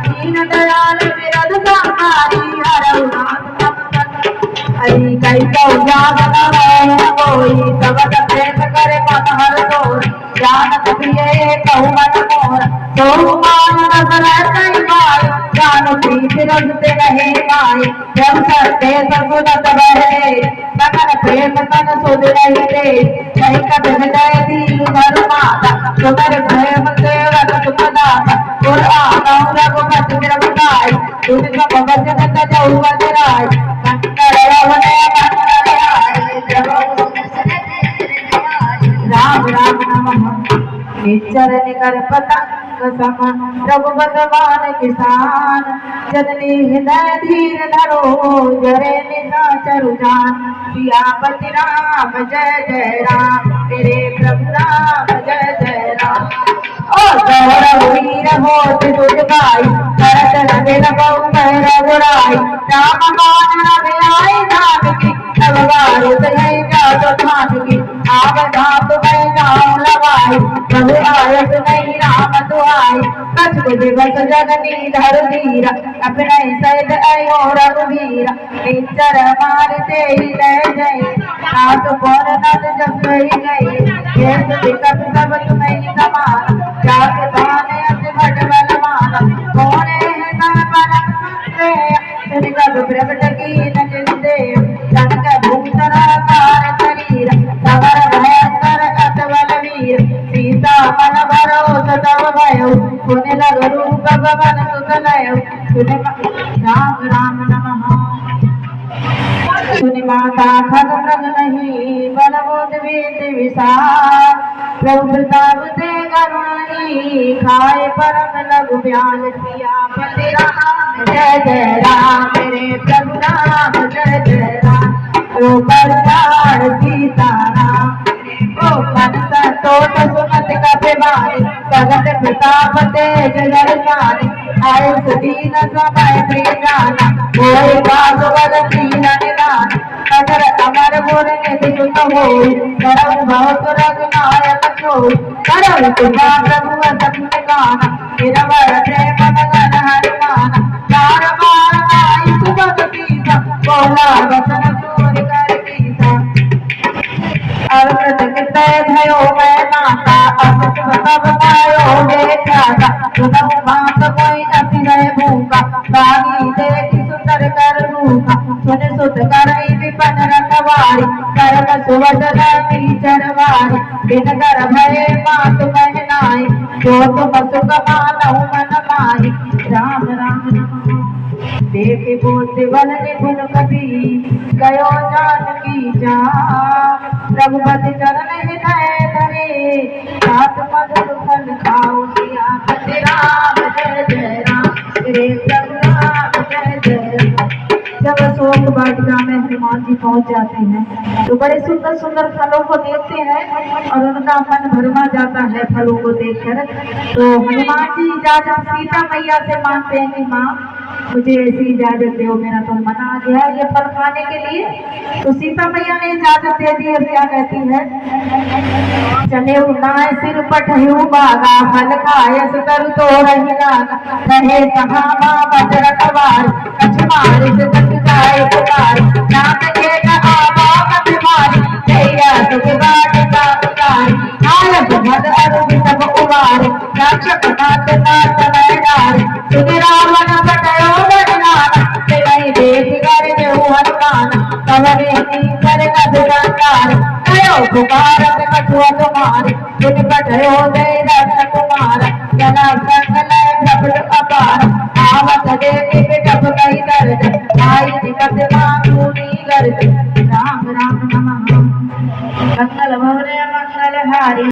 दीन दयाल विरद संहारी हरऊ नाथ हरि कई तो जागन कोई सबद प्रेम करे मन हर तोर जानत प्रिय कहु मन मोर तो मान नजर कई बार जान प्रीत रजते रहे माय जब सत्य सगुणत बहे लगन प्रेम तन सुध रहते कहीं कद हृदय दीन धर माता तुम्हारे प्रेम सेवक तुम दाता और आना रघुपति रघुनाय तुझ भगत न जाऊ बजराय कंकर रवने कंकर राम राम नमः निचर निकर पतंग सम रघुपत मान किसान जननी हृदय धीर धरो जरे निशाचरु जान सियापति राम जय जय राम तेरे प्रभु राम जय जय राम ओ गौरव वीर हो तुझ भाई भरत रघुन बहु रघुराई राम मान रघुराई नाम की तब वारुत है जातो ठान की आव धात में जाऊं लगाई प्रभु आयत नहीं राम दुआई कछ को दिवस जननी धर धीरा अपने सहित आयो रघुवीरा निचर मारते ही ले गए नाथ पर नद जब गई ये दिक्कत सब तुम्हें समान जाके थाने अति भट बलवान कौन है पर तुझ प्रगट की न जिंदे जनक भूतरा कार शरीर सवर भयंकर अतबल वीर सीता मन भरोस तव भयो सुन लग रूप भवन सुत लयो राम राम नमः सुनि माता खग मृग नहीं बलबोध वेद विशाल प्रभु प्रताप ते करुणी खाए परम लघु ब्याल सियापति राम जय जय राम मेरे प्रभु राम जय जय राम ओ बरसार सीता राम ओ मन संतोष सुमत कपे मारे भगत प्रताप तेज दर्शाने आए सुदीन समय प्रिय जाना होए भागवत दीन निदान नगर अमर गुर निधि सुत होई करम बहुत रघुनायक सोई करम तुमा प्रभु सत्य गाना निरवर प्रेम मगन हनुमान चार बार आई सुबह सीता बोला वचन सूर्य कर कीसा अर्थ तय भयो मैं नाता अमित सब पायो देखा सुनम मात कोई अति रहे भूखा बागी देखी सुंदर कर रूखा सुन सुत करई विपन रखवारी करम सुवदन चरवारी बिन कर भये मात कहनाई जो तुम सुख मानहु मन माही राम राम नमः देखे बोध बल निपुण कपि गयो जानकी जा रघुपति चरण हृदय धरे सात मधुर फल खाओ सियापति राम जय जय राम तेरे प्रभु राम जय जय राम। जब शोक वाटिका में हनुमान जी पहुंच जाते हैं तो बड़े सुंदर सुंदर फलों को देखते हैं और उनका मन भरमा जाता है फलों को देखकर। तो हनुमान जी इजाजत सीता मैया से मांगते हैं कि माँ मुझे ऐसी इजाजत दो, मेरा तो मन आ गया ये फल खाने के लिए। तो सीता मैया ने इजाजत दे दी और क्या कहती है, चले उनाए सिर पटहु बागा फल खाए सुतर तो रही गाना रहे कहाँ माँ बजर कवार कछमार से तक जाए पुकार नाम के आवा कछमारी जैया तुझ बाट का उतार हालत भद अरुण सब उबार राक्षक नाथ नाथ मैदार तुझ रावण पटयो बदनाना तेरी देख कर जो हनुमान कवरे नीचर कद जानकार कयो पुकार कछुआ तुम्हारे तुझ पटयो दे रथ कुमार जना संग लय प्रभु अपार आवत देवी बिटप कई दर्द आई दिक्कत मांगूनी गर्द राम राम नमः मंगल भवने मंगल हारी।